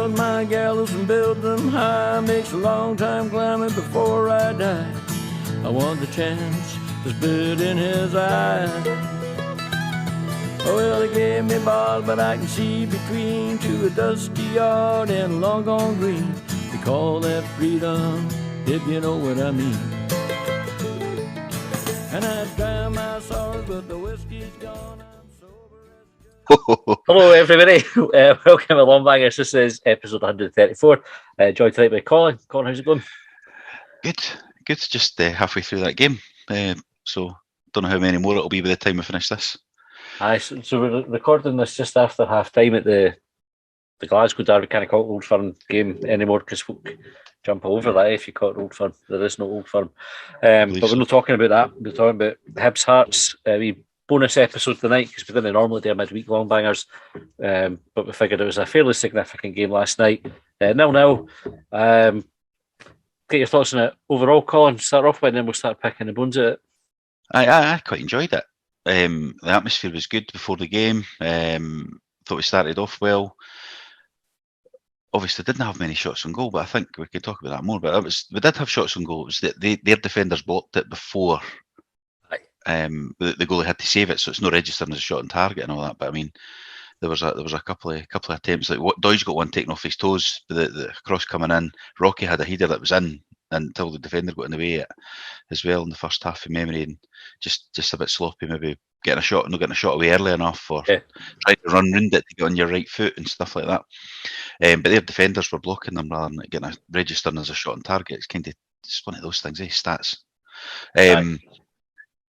build my gallows and build them high. Makes a long time climbing before I die. I want the chance to spit in his eye. Well, they gave me ball, but I can see between to a dusty yard and a long gone green. They call that freedom, if you know what I mean. And I dry my sorrows, but the whiskey's gone. I'm sober. Hello, everybody. Welcome to Longbangers. This is episode 134. Joined tonight by Colin. Colin, how's it going? Good. Just halfway through that game. So don't know how many more it'll be by the time we finish this. Aye, so we're recording this just after half time at the Glasgow Derby. Can't call it Old Firm game anymore because folk jump over that if you call it Old Firm. There is no Old Firm. But we're not talking about that. We're talking about Hibs Hearts. We bonus episode tonight because we didn't normally do a midweek Longbangers, but we figured it was a fairly significant game last night. 0-0. Get your thoughts on it overall, Colin. Start off with, and then we'll start picking the bones at it. I quite enjoyed it. The atmosphere was good before the game. Thought we started off well. Obviously, didn't have many shots on goal, but I think we could talk about that more. But we did have shots on goal. It was that their defenders blocked it before. The goalie had to save it, so it's not registering as a shot on target and all that. But I mean, there was a couple of attempts. Like Doige got one taken off his toes, the cross coming in. Rocky had a header that was in until the defender got in the way as well in the first half of memory, and just a bit sloppy, maybe not getting a shot away early enough, or trying to run round it to get on your right foot and stuff like that. But their defenders were blocking them rather than getting registering as a shot on target. It's it's one of those things, stats.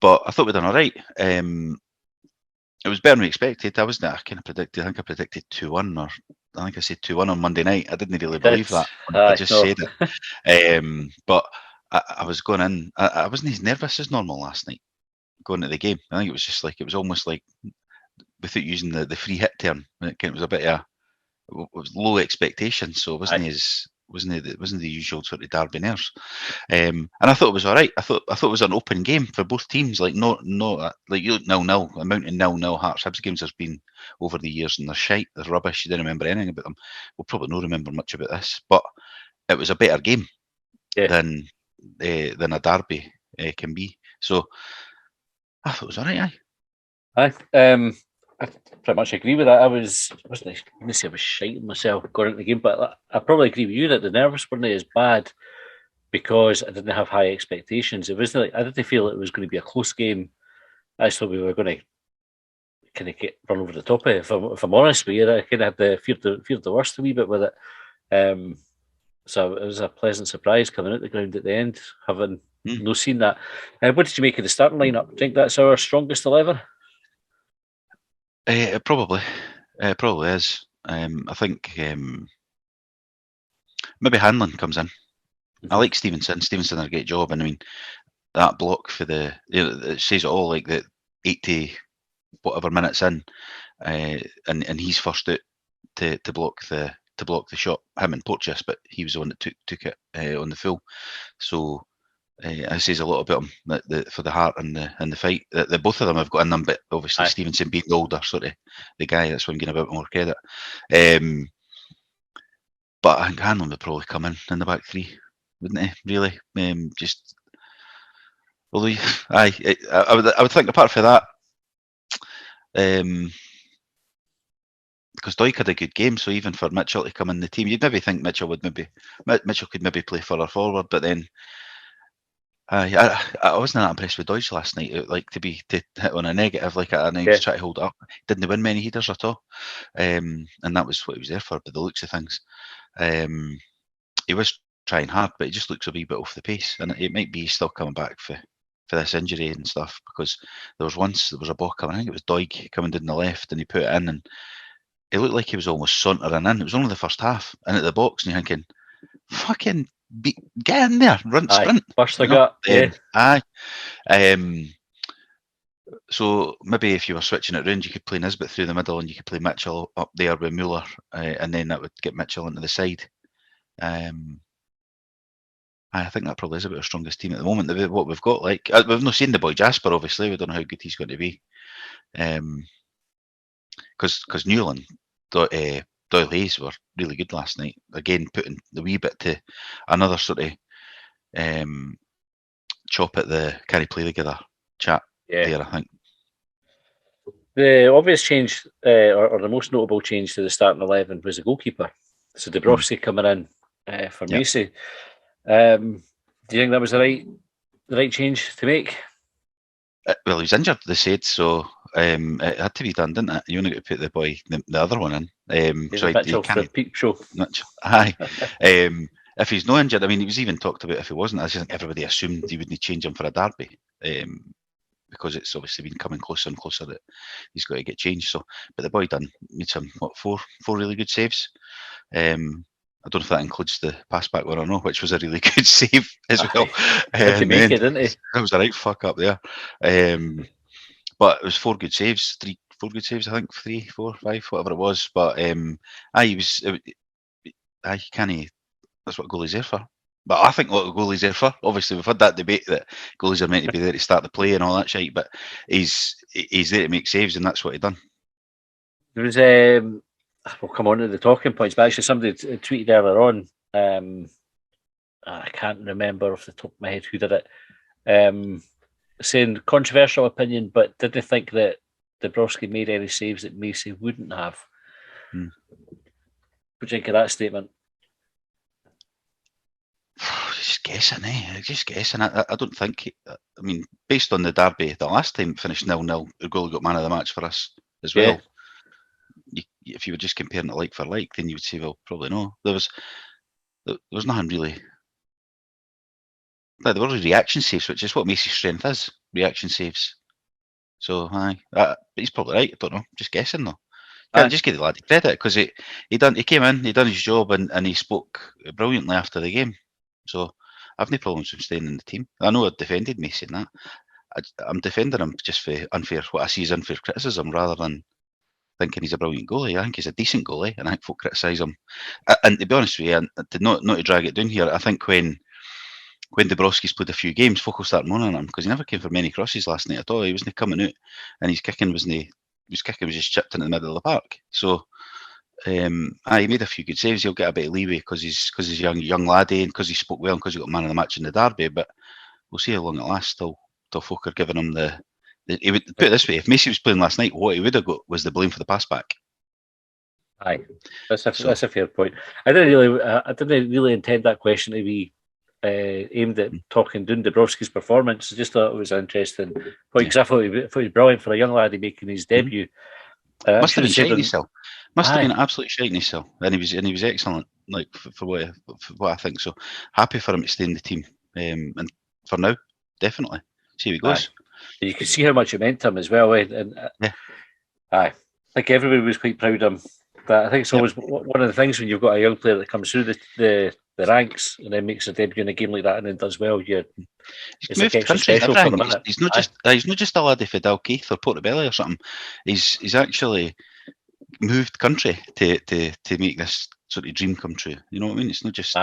But I thought we'd done all right. It was better than we expected. I think I predicted 2-1, or I think I said 2-1 on Monday night. I didn't really believe that. I just said it. But I was going in. I wasn't as nervous as normal last night going into the game. I think it was almost like, without using the free hit term, it was a bit it was low expectations, so it wasn't the usual sort of derby nerves. And I thought it was all right. I thought it was an open game for both teams. Like no like 0-0, amount of 0-0 Hearts Hibs games there's been over the years, and they're shite, they're rubbish. You didn't remember anything about them. We'll probably not remember much about this, but it was a better game than a derby can be. So I thought it was all right. I pretty much agree with that. I wasn't going to say I was shiting myself going into the game, but I probably agree with you that the nerves weren't as bad because I didn't have high expectations. It wasn't I didn't feel it was going to be a close game. I just thought we were going to kind of get run over the top of it. If I'm honest with you, I kind of had feared the worst a wee bit with it. So it was a pleasant surprise coming out the ground at the end, having no seen that. What did you make of the starting lineup? Do you think that's our strongest 11? It probably is. I think maybe Hanlon comes in. I like Stevenson. Stevenson did a great job, and I mean that block for it says it all. Like the 80 whatever minutes in, and he's first out to block the shot. Him and Porteous, but he was the one that took it on the full. So. It says a lot about him for the heart and the fight. The both of them have got in them, but obviously Stevenson being the older sort of the guy, that's why I'm giving a bit more credit. But I think Hanlon would probably come in the back three, wouldn't he? Really, although I would think apart from that, because Doig had a good game, so even for Mitchell to come in the team, you'd maybe think Mitchell could maybe play further forward, but then. I wasn't that impressed with Doige last night. Like to hit on a negative, and he was trying to hold it up. Didn't win many headers at all, and that was what he was there for. By the looks of things, he was trying hard, but he just looks a wee bit off the pace, and it might be still coming back for this injury and stuff. Because there was a ball coming. I think it was Doig coming down the left, and he put it in, and it looked like he was almost sauntering in. It was only the first half, and at the box, and you're thinking, fucking. Get in there, sprint. Burst the gut. So maybe if you were switching it around, you could play Nisbet through the middle, and you could play Mitchell up there with Mueller, and then that would get Mitchell into the side. I think that probably is about our strongest team at the moment. What we've got, we've not seen the boy Jasper. Obviously, we don't know how good he's going to be, because Newland, Doig Doyle Hayes were really good last night. Again, putting the wee bit to another sort of chop at the can he play together chat there, I think. The obvious change, or the most notable change to the starting 11 was the goalkeeper. So Dabrowski coming in for Macy. Do you think that was the right change to make? Well, he was injured, they said, so it had to be done, didn't it? You only got to put the boy, the other one in. So Mitchell for the peep show. Aye. If he's not injured, I mean, he was even talked about if he wasn't. I think everybody assumed he wouldn't change him for a derby, because it's obviously been coming closer and closer that he's got to get changed. So, but the boy made some four really good saves. I don't know if that includes the pass back one or not, which was a really good save as well. He make it, didn't he? That was a right fuck up there. But it was four good saves, I think, 3, 4, 5, whatever it was. But that's what goalie's there for. But I think what a goalie's there for. Obviously, we've had that debate that goalies are meant to be there to start the play and all that shit. But he's there to make saves, and that's what he done. There was we'll come on to the talking points, but actually somebody tweeted earlier on. I can't remember off the top of my head who did it. Saying controversial opinion, but didn't think that Dabrowski made any saves that Macy wouldn't have. What do you think of that statement? Just guessing, Just guessing. I don't think. I mean, based on the derby, the last time it finished 0-0, the goalie got man of the match for us as well. If you were just comparing it like for like, then you would say, well, probably no. There was nothing really. There were reaction saves, which is what Macy's strength is, reaction saves. So, he's probably right. I don't know. Just guessing though. Can't just give the lad credit because he came in, he done his job, and he spoke brilliantly after the game. So I've no problems with staying in the team. I know I defended Macy in that. I'm defending him just for what I see as unfair criticism rather than thinking he's a brilliant goalie. I think he's a decent goalie, and I think folk criticise him. And to be honest with you, and not to drag it down here, I think when Dabrowski's played a few games, folk will start moaning at him because he never came for many crosses last night at all. He wasn't coming out, and his kicking was just chipped into the middle of the park. So he made a few good saves. He'll get a bit of leeway because he's young laddie and because he spoke well and because he got man of the match in the derby. But we'll see how long it lasts till folk are giving him the. He would put it this way: if Macy was playing last night, what he would have got was the blame for the pass back. Aye, that's a fair point. I didn't really intend that question to be aimed at talking down Dabrowski's performance. I just thought it was an interesting point because I thought he was brilliant for a young laddie making his debut. Must have been shitting himself. Must have been absolutely shitting himself, and he was excellent. Like for what I think. So happy for him to stay in the team, and for now, definitely. See how he goes. You could see how much it meant to him as well. I think everybody was quite proud of him. But I think it's always one of the things when you've got a young player that comes through the ranks and then makes a debut in a game like that and then does well. He's moved country. He's not just a laddie for Dalkeith or Portobello or something. He's actually moved country to make this sort of dream come true. You know what I mean? It's not just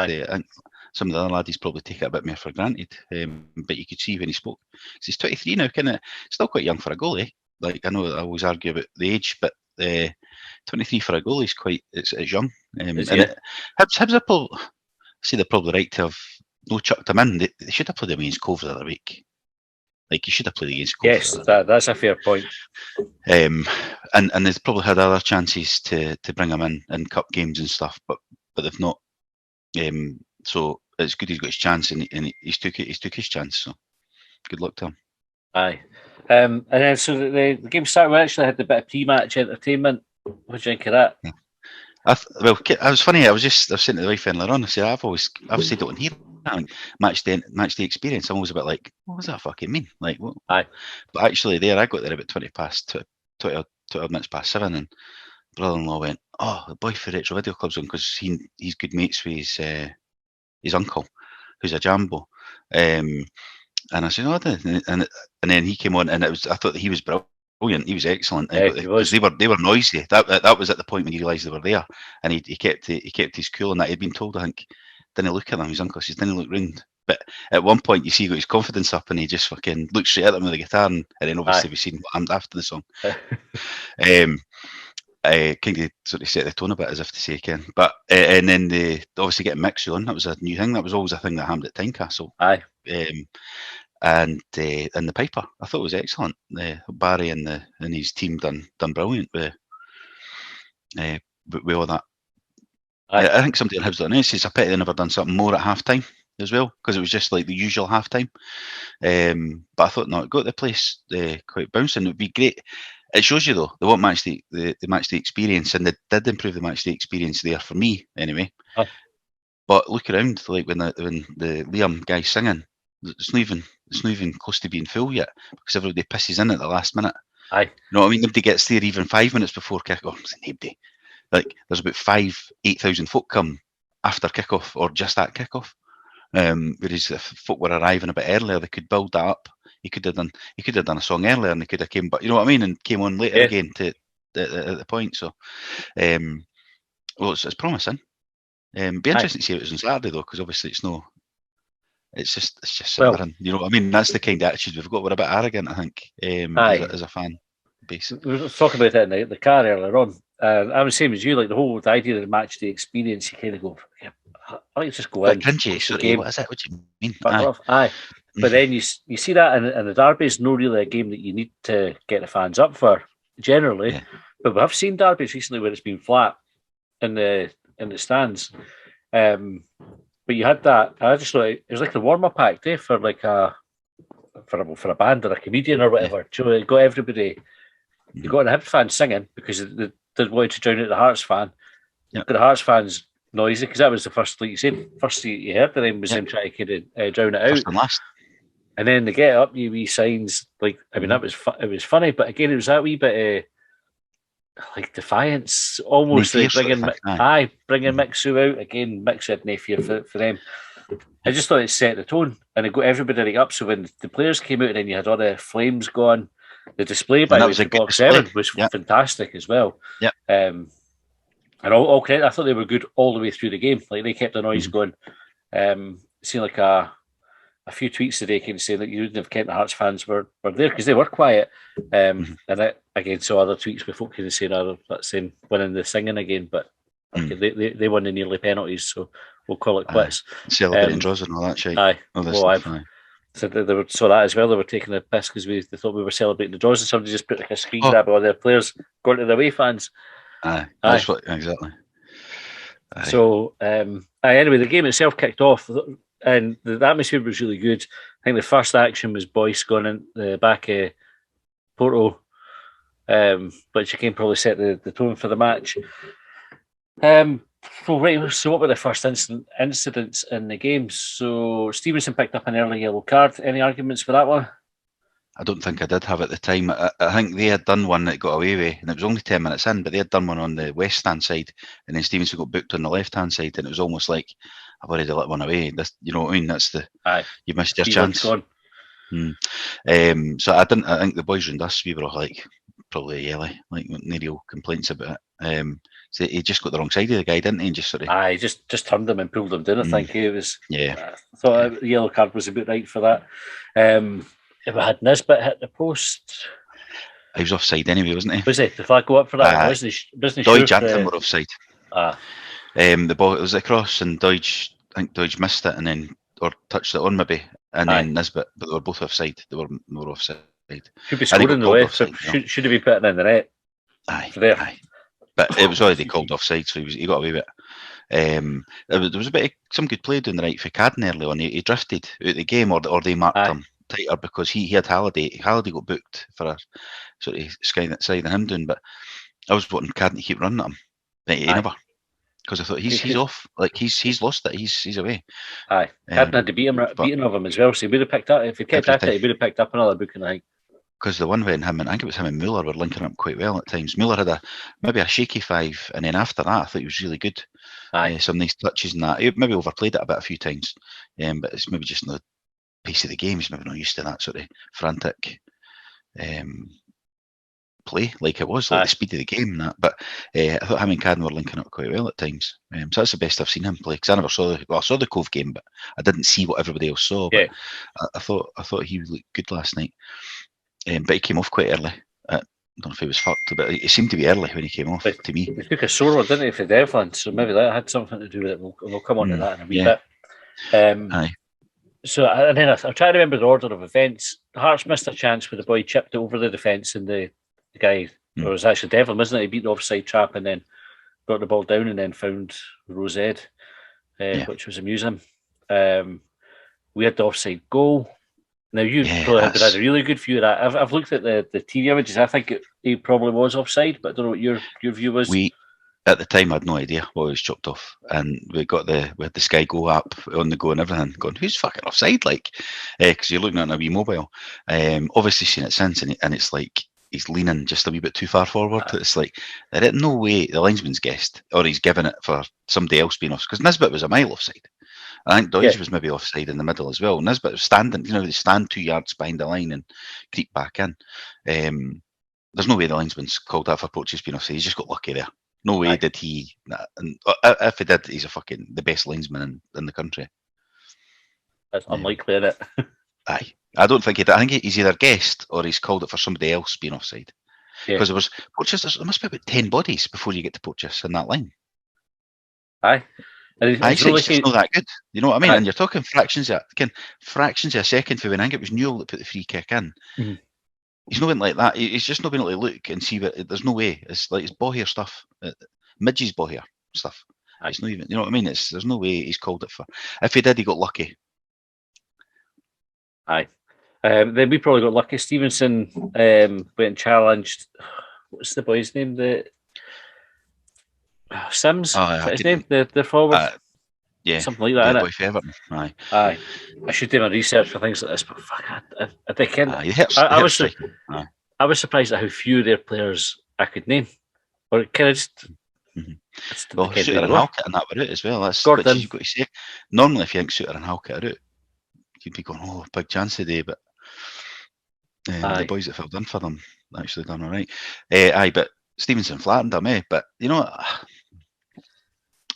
some of the other laddies probably take it a bit more for granted. But you could see when he spoke. He's 23 now, kind of still quite young for a goalie. Like I know I always argue about the age, but 23 for a goalie is it's young. Hibs they're probably right to have no chucked him in. They should have played him against Cove the other week. Like you should have played against Cove. Yes, that's a fair point. And they've probably had other chances to bring him in cup games and stuff, but they've not. So it's good he's got his chance and he's took his chance. So good luck to him. Aye. And then so the game started. We actually had a bit of pre-match entertainment. What do you think of that? Yeah. I was funny. I was saying to the wife earlier on. I said I've said it on here. Match day experience. I'm always a bit like, what does that fucking mean? Like, what? Aye. But actually, I got there about 20 minutes past 7, and brother-in-law went, "Oh, the boy for Retro Video Club's on because he's good mates with his uncle, who's a Jambo." And I said, "Oh," and then he came on, and I thought that he was brilliant. He was excellent. Yeah, he was. They were noisy. That was at the point when he realised they were there, and he kept his cool. And that he'd been told, I think, didn't look at them. His uncle says, didn't look round. But at one point, you see he got his confidence up, and he just fucking looked straight at them with the guitar, and then obviously we've seen what happened after the song. kind of sort of set the tone a bit, as if to say, Ken. But and then they obviously getting Mixu on. That was a new thing. That was always a thing that happened at Tynecastle. Aye. And the Piper, I thought it was excellent. Barry and his team done brilliant with all that. I think somebody on Hibs.net says, I bet they never done something more at half time as well, because it was just like the usual half time. But I thought, no, it got the place quite bouncing. It would be great. It shows you, though, they want the match day experience, and they did improve the match day experience there for me, anyway. Oh. But look around, like when the Liam guy's singing, it's not even close to being full yet, because everybody pisses in at the last minute. Aye. You know what I mean? Nobody gets there even 5 minutes before kick-off. Nobody. Like, there's about 8,000 folk come after kick-off, or just at kick-off. Whereas if folk were arriving a bit earlier, they could build that up. He could have done a song earlier, and they could have came, but you know what I mean, and came on later again to the point. So, well, it's promising. Be interesting to see how it is on Saturday, though, because obviously it's just simmering. You know what I mean? That's the kind of attitude we've got. We're a bit arrogant, I think, as a fan base. We were talking about it in the car earlier on. I was the same as you. Like the idea of the match day experience, you kind of go, yeah, I like just go in. Cringy, sorry, what is it? What do you mean? Aye. But then you see that in the derby is no really a game that you need to get the fans up for generally. Yeah. But we have seen derbies recently where it's been flat in the stands. But you had that. I just thought it was like the warm up act for like a band or a comedian or whatever. Yeah. You got everybody. You got the Hibs fans singing because they wanted to drown out the Hearts fan. Yeah. Got the Hearts fans noisy because that was the first, like you said, first you heard of them was them trying to kind of drown it out. First and last. And then they get up, wee signs. Like, I mean, it was funny, but again, it was that wee bit like defiance, almost like bringing Mixu out again. Mixu had no fear for them. I just thought it set the tone, and it got everybody up. So when the players came out, and then you had all the flames going. The display by the Box 7 was fantastic as well. Yeah. And all credit, I thought they were good all the way through the game. Like they kept the noise going. Seeing like a few tweets today kind of saying that you wouldn't have kept the Hearts fans were there because they were quiet. And I again saw other tweets with folk kind of saying winning the singing again, but they won the nearly penalties, so we'll call it quits. Celebrating draws and all that shit. Aye. So they saw that as well. They were taking a piss because they thought we were celebrating the draws, and somebody just put like a screen grab of all their players going to the away fans. That's what exactly. Aye. So anyway, the game itself kicked off, and the atmosphere was really good. I think the first action was Boyce going in the back of Porto, which again probably set the tone for the match. So what were the first incidents in the game? So Stevenson picked up an early yellow card. Any arguments for that one? I don't think I did have at the time. I think they had done one that got away with, and it was only 10 minutes in, but they had done one on the west-hand side, and then Stevenson got booked on the left-hand side, and it was almost like, I've already let one away. This, you know what I mean? That's you missed your chance. So I think the boys around us, we were all like, probably a yellow, like no real complaints about it. So he just got the wrong side of the guy, didn't he? And just sort of, just turned him and pulled him down. I think it was. Yeah, I thought the yellow card was about right for that. If I had Nisbet hit the post, he was offside anyway, wasn't he? Was he? The flag go up for that? Wasn't Doidge and him were offside. The ball, it was across, and I think Doidge missed it, and then or touched it on maybe, and then Nisbet, but they were both offside. They were offside. Should be scoring the way. So should have been putting in the net. Aye. But it was already called offside, so he got away with it. There was a bit of some good play down the right for Cadden early on. He drifted out of the game, or they marked him tighter because he had Halliday. Halliday got booked for a sort of sliding him down, but I was wanting Cadden to keep running at him, but he never. Because I thought he's off, like he's lost it, he's away. Aye, Cadden had to beating of him as well, so he would have picked up. If he kept at it, he would have picked up another booking, I think. Because the one when I think it was him and Mueller were linking up quite well at times. Mueller had maybe a shaky 5, and then after that, I thought he was really good. Some nice touches and that. He maybe overplayed it a few times, but it's maybe just in the pace of the game. He's maybe not used to that sort of frantic play like it was, like the speed of the game and that. But I thought him and Cadden were linking up quite well at times. So that's the best I've seen him play. Because I never saw the Cove game, but I didn't see what everybody else saw. But I thought he looked good last night. But he came off quite early. don't know if he was fucked, but it seemed to be early when he came off, to me. He took a sore one, didn't he, for Devlin? So maybe that had something to do with it. We'll come on to that in a wee bit. Aye. So, and then I'm trying to remember the order of events. Hearts missed a chance where the boy chipped it over the defence, and the guy, or it was actually Devlin, wasn't it? He beat the offside trap and then brought the ball down and then found Rosed, which was amusing. We had the offside goal. Now, you probably had a really good view of that. I've looked at the TV images. I think it probably was offside, but I don't know what your view was. At the time, I had no idea what was chopped off, and we had the Sky Go app on the go and everything, going, "Who's fucking offside?" Like, because you're looking at a wee mobile. Obviously seen it since, and it's like he's leaning just a wee bit too far forward. It's like there ain't no way the linesman's guessed, or he's given it for somebody else being off. Because Nisbet was a mile offside. I think Doidge was maybe offside in the middle as well. Nisbet was standing, they stand 2 yards behind the line and creep back in. There's no way the linesman's called that for Poach's being offside. He's just got lucky there. No way did he. And if he did, he's the best linesman in the country. That's unlikely, isn't it? Aye. I don't think he did. I think he's either guessed or he's called it for somebody else being offside. Because there must be about 10 bodies before you get to Poach's in that line. Aye. It's not that good. You know what I mean? And you're talking fractions of a second for when I think it was Newell that put the free kick in. Mm-hmm. He's not been like that. He's just not been able to look and see what. There's no way. It's like it's Bohier stuff. Midge's Bohier stuff. It's not even. You know what I mean? There's no way he's called it for. If he did, he got lucky. Aye. Then we probably got lucky. Stevenson went and challenged. What's the boy's name? Sims. His name. The forward. Something like that. Boy for Everton. Aye. I should do my research for things like this, but fuck, I think I was surprised at how few of their players I could name. Or can I just? Mm-hmm. Well, Suter and Halkett and that were it as well. That's what you've got to say. Normally, if you think Suter and Halkett are out, you'd be going, "Oh, big chance today," but the boys that filled in for them actually done all right. But Stevenson flattened them, But you know what?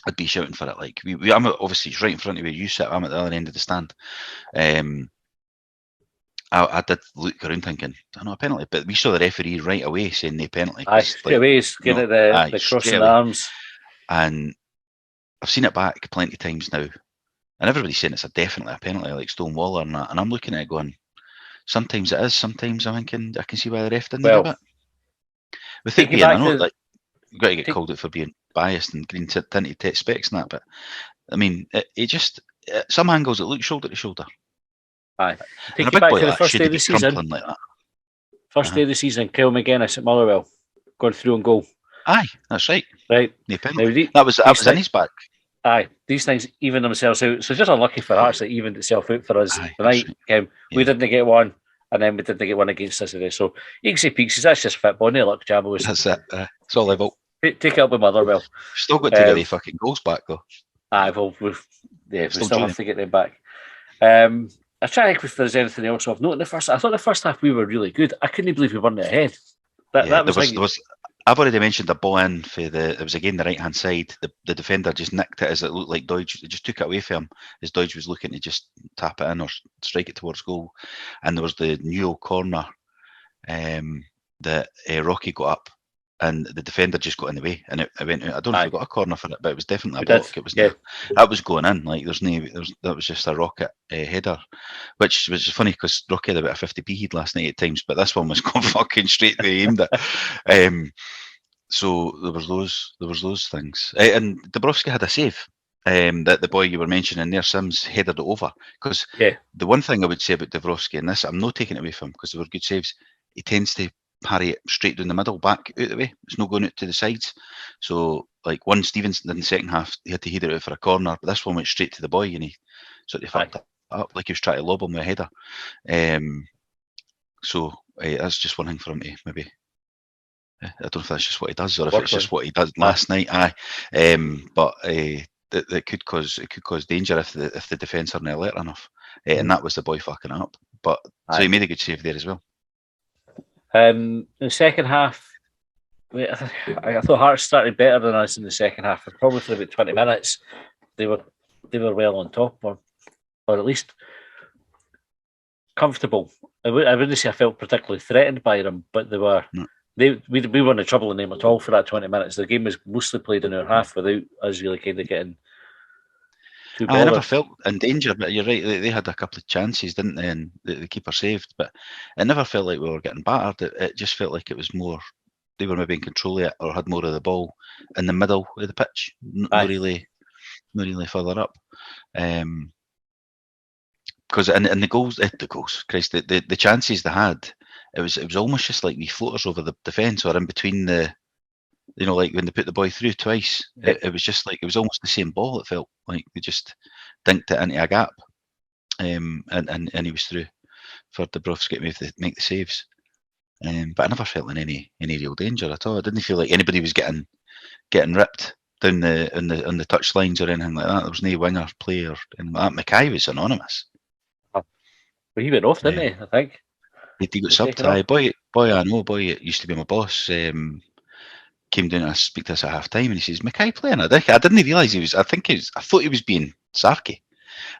I'd be shouting for it. Like I'm obviously right in front of where you sit. I'm at the other end of the stand. I did look around thinking, I know a penalty, but we saw the referee right away saying no penalty. Straight away, he's getting the crossing arms. And I've seen it back plenty of times now, and everybody's saying it's definitely a penalty, like Stonewaller and that. And I'm looking at it going, sometimes it is. Sometimes I'm thinking I can see why the ref didn't do it. With it being, I know, like you've got to get called out for being biased and green tinted specs and that, but I mean, it just some angles it looks shoulder to shoulder. Aye, take you back to the first day of the season. Like that. First day of the season, Kyle McGuinness at Motherwell going through and goal. Aye, that's right. Right, no penalty. That was in his back. Aye, these things even themselves out. So just unlucky for Hearts that evened itself out for us tonight. Right. We didn't get one, and then we didn't get one against us today. So you can say Peaksy, that's just football. No luck, Jambos. That's it. It's all level. Take it up with Motherwell. Still got to get the fucking goals back though. Aye, well, we still have to get them back. I try to think if there's anything else I've noted. I thought the first half we were really good. I couldn't believe we weren't ahead. That was. I've already mentioned the ball in for it was again the right hand side. The defender just nicked it as it looked like Doidge. It just took it away from him as Doidge was looking to just tap it in or strike it towards goal. And there was the Newell corner that Rocky got up. And the defender just got in the way, and it went out. I don't know if we got a corner for it, but it was definitely a block. It was that was going in. Like that was just a rocket header, which was funny because Rocky had about a 50p heat last night at times, but this one was going fucking straight where he aimed it. So there was those things, and Dabrowski had a save. That the boy you were mentioning there, Sims, headed it over. Because the one thing I would say about Dabrowski, and this I'm not taking it away from him because they were good saves, he tends to parry it straight down the middle, back out the way. It's not going out to the sides. So, like one Stevenson in the second half, he had to header it out for a corner, but this one went straight to the boy, and he sort of fucked it up like he was trying to lob him with a header. So that's just one thing for him to maybe. I don't know if that's just what he does or if it's just what he did last night. But that could cause danger if the defence aren't alert enough, and that was the boy fucking up. But so he made a good save there as well. In the second half, I thought Hearts started better than us in the second half. Probably for about 20 minutes, they were well on top, or at least comfortable. I wouldn't say I felt particularly threatened by them, but they were we weren't in trouble in them at all for that 20 minutes. The game was mostly played in our half without us really kind of getting too bothered. I never felt in danger, but you're right. They had a couple of chances, didn't they? And the keeper saved, but it never felt like we were getting battered. It just felt like it was more. They were maybe in control of it or had more of the ball in the middle of the pitch, not really further up. Because and the goals, Christ, the chances they had, it was almost just like wee floaters over the defence or in between the, like when they put the boy through twice. It was just like it was almost the same ball. It felt like they just dinked it into a gap, and he was through for Dabrowski to make the saves. But I never felt in any real danger at all. I didn't feel like anybody was getting ripped down on the touch lines or anything like that. There was no winger play or anything like that. Mackay was anonymous. But he went off, didn't he? I think he got subbed. Boy, I know. Boy, it used to be my boss. Came down to speak to us at half time, and he says, "Mackay playing?" I didn't realise he was. I thought he was being sarky,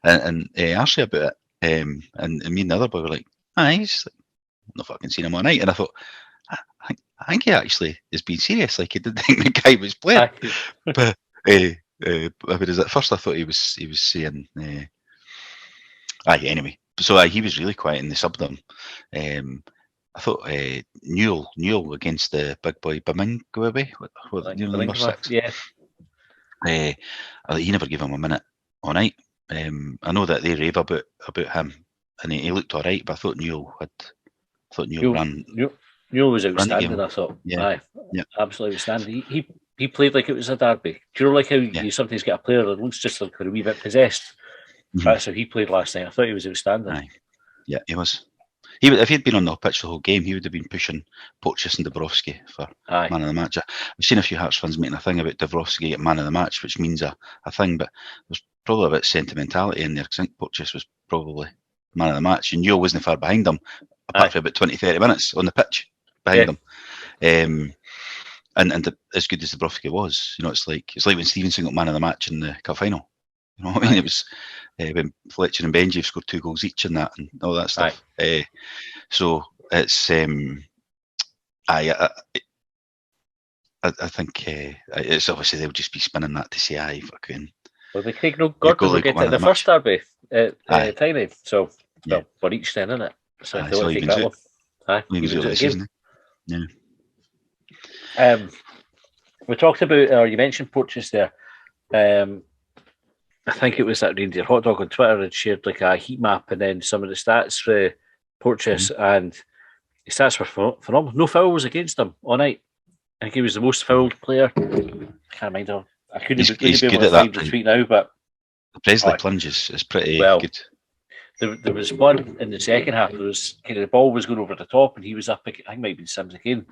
and asked about it. And me and the other boy were like, he's like, not fucking seen him all night. And I thought, I think he actually is being serious. Like he didn't think Mackay was playing. But at first I thought he was saying, anyway. So he was really quiet and they subbed him. I thought Newell against the big boy Bamingwewe, number 6. Yeah. I thought he never gave him a minute all night. I know that they rave about him, and he looked all right, but I thought Newell ran. Newell was outstanding. I thought, absolutely outstanding. He played like it was a derby. Do you know, like how you sometimes get a player that looks just like a wee bit possessed? Mm-hmm. That's how he played last night. I thought he was outstanding. Aye. Yeah, he was. If he'd been on the pitch the whole game, he would have been pushing Porteous and Dabrowski for man of the match. I've seen a few Hearts fans making a thing about Dabrowski getting man of the match, which means a thing, but there's probably a bit of sentimentality in there because I think Porteous was probably man of the match, and Newell wasn't far behind him, apart from about 20-30 minutes on the pitch behind him. And as good as Dabrowski was, it's like when Stevenson got man of the match in the cup final. You know what I mean? It was when Fletcher and Benji scored 2 goals each in that and all that stuff. So it's I think it's obviously they'll just be spinning that to say fucking. Well, the Craig Gordon will get it the first derby Tiny. So for each then, isn't it? So if they want to take that one. He was it again. Yeah. We talked about, or you mentioned Porteous there. I think it was that Reindeer Hot Dog on Twitter had shared like a heat map and then some of the stats for Porteous, and the stats were phenomenal. No fouls against him all night. I think he was the most fouled player. I can't mind how. I couldn't be able to find the tweet now, but the Presley plunge is pretty good. There was one in the second half. There was the ball was going over the top, and he was up. I think it might have been Sims again,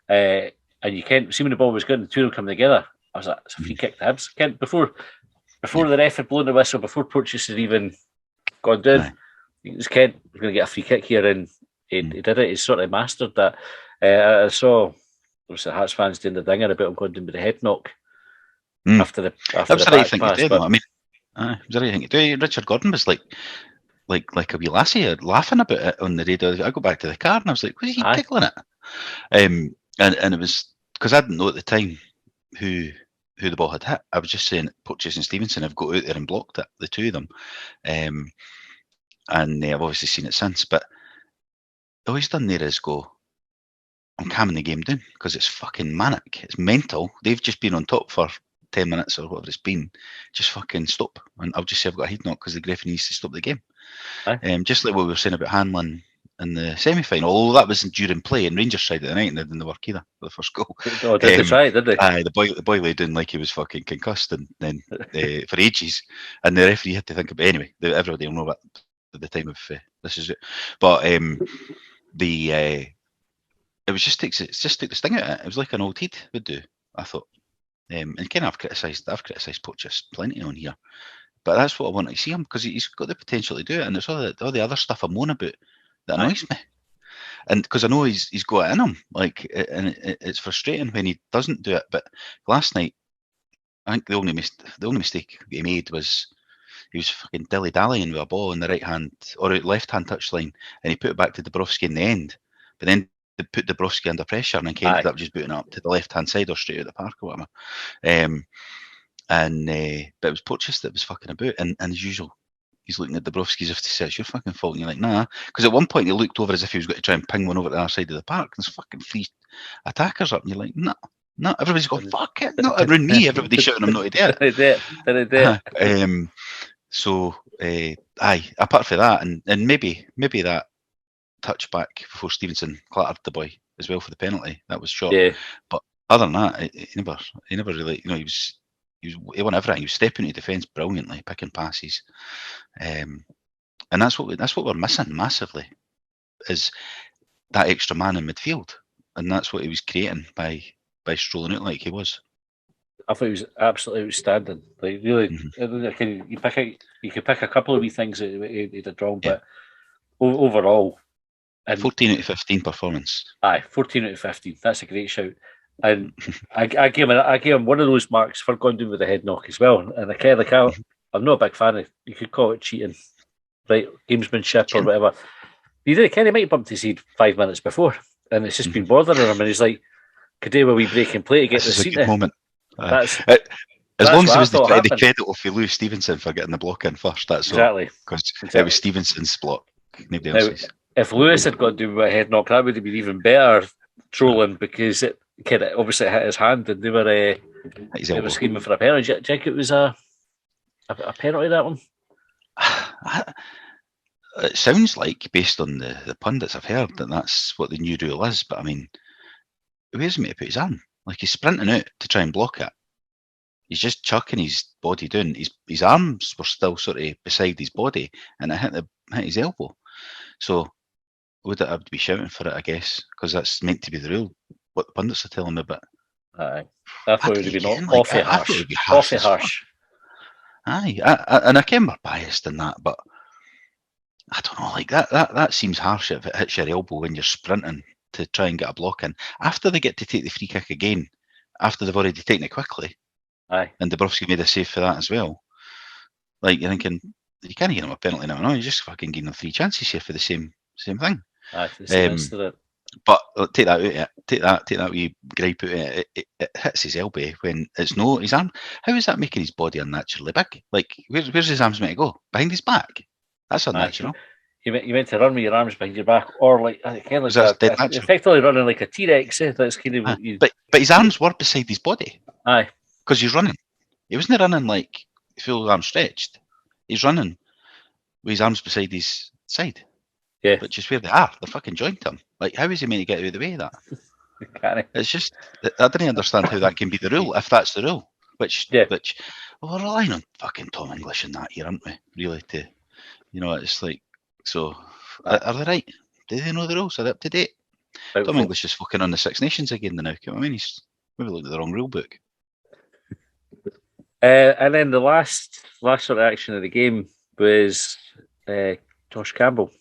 and you can't see when the ball was good. And the two of them coming together. I was like, it's a free kick to Hibs. Kent before the ref had blown the whistle, before Porteous had even gone down, it was Kent was going to get a free kick here, and he did it. He sort of mastered that. I saw the Hearts fans doing the dinger about him going down with the head knock after the back pass. It was the right thing to do. Richard Gordon was like a wee lassie laughing about it on the radio. I go back to the car and I was like, was he tickling it? And it was because I didn't know at the time who the ball had hit. I was just saying Porteous and Stevenson have got out there and blocked it, the two of them. And I've obviously seen it since. But all he's done there is go, I'm calming the game down because it's fucking manic. It's mental. They've just been on top for 10 minutes or whatever it's been. Just fucking stop. And I'll just say I've got a head knock because the referee needs to stop the game. Just like what we were saying about Hanlon in the semi-final, although that wasn't during play, and Rangers tried at the night and they didn't work either for the first goal. Oh, did they try, did they? The boy laid in like he was fucking concussed and then for ages, and the referee had to think about everybody will know that at the time of this is it. But it was just took the sting out of it. It was like an old heat would do, I thought. And kind of I've criticised Porteous plenty on here, but that's what I want to see him because he's got the potential to do it, and it's all the other stuff I'm moaning about that annoys me. And because I know he's got it in him, and it's frustrating when he doesn't do it. But last night, I think the only mistake he made was he was fucking dilly-dallying with a ball in the right hand or left hand touchline, and he put it back to Dabrowski in the end. But then put Dabrowski under pressure, and then Kane ended up just booting up to the left-hand side or straight out the park or whatever. But it was Porteous that was fucking about, and as usual, he's looking at Dabrowski as if to say, it's your fucking fault. And you're like, nah. Because at one point he looked over as if he was going to try and ping one over to the other side of the park, and there's fucking 3 attackers up, and you're like, nah. No, everybody's going, fuck it, not around me. Everybody's shouting, I'm not dead. Apart from that, and maybe that touchback before Stevenson clattered the boy as well for the penalty, that was short. Yeah. But other than that, he never really, he won everything. He was stepping into defence brilliantly, picking passes, and that's what we're missing massively, is that extra man in midfield, and that's what he was creating by strolling out like he was. I thought he was absolutely outstanding. Like really, you could pick a couple of wee things that he did wrong, but overall, 14 out of 15 performance. 14 out of 15. That's a great shout. And I gave him one of those marks for going down with the head knock as well. And I'm not a big fan of, you could call it cheating, right? Gamesmanship or whatever. Kenny might have bumped his head 5 minutes before, and it's just been bothering him. And he's like, could do a wee break and play to get the seat in. Moment. As long as it was the credit of Lewis Stevenson for getting the block in first, that's exactly. Because it was Stevenson's block, nobody else's. If Lewis had got to do a head knock, that would have been even better trolling, because it obviously hit his hand and they were screaming for a penalty. Do you think it was a penalty, that one? It sounds like, based on the pundits I've heard, that that's what the new rule is. But I mean, where's he meant to put his arm? Like, he's sprinting out to try and block it. He's just chucking his body down. His arms were still sort of beside his body, and it hit his elbow. So would it have to be shouting for it, I guess, because that's meant to be the rule, what the pundits are telling me. But I thought it would be awfully harsh. And I can be biased in that, but I don't know, like that seems harsh if it hits your elbow when you're sprinting to try and get a block in. After they get to take the free kick again, after they've already taken it quickly, and Dabrowski made a save for that as well. Like, you're thinking, you can't give him a penalty now. No, you just fucking giving them 3 chances here for the same thing. But take that out. Take that wee gripe out. It hits his elbow when it's his arm. How is that making his body unnaturally big? Like, where's his arms meant to go? Behind his back? That's unnatural. You meant to run with your arms behind your back, or like effectively running like a T-Rex. That's kind of but his arms were beside his body. Aye, because he's running. He wasn't running like full arm stretched. He's running with his arms beside his side. Yeah, which is where they are. They're fucking joined him. Like, how is he meant to get out of the way of that? It's just, I didn't understand how that can be the rule, if that's the rule. Which we're relying on fucking Tom English in that here, aren't we? Really, it's like, so are they right? Do they know the rules? Are they up to date? Tom English is fucking on the Six Nations again now. I mean, he's maybe looked at the wrong rule book. And then the last sort of action of the game was Josh Campbell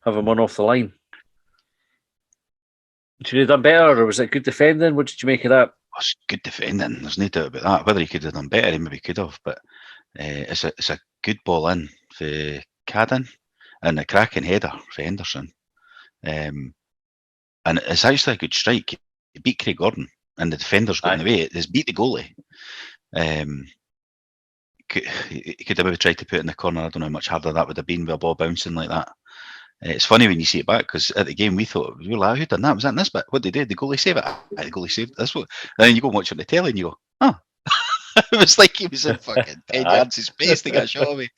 having one off the line. Should he have done better, or was it good defending? What did you make of that? It's good defending. There's no doubt about that. Whether he could have done better, he maybe could have. But it's a good ball in for Cadden and a cracking header for Henderson. And it's actually a good strike. It beat Craig Gordon, and the defenders got in the way. It's beat the goalie. He could have maybe tried to put it in the corner. I don't know how much harder that would have been with a ball bouncing like that. It's funny when you see it back, because at the game we thought, we were like, who done that? Was that in this bit? What did they do? The goalie save it? The goalie saved it. That's what. And then you go and watch it on the telly and you go, oh. It was like he was in fucking 10 yards of space to get a shot of me.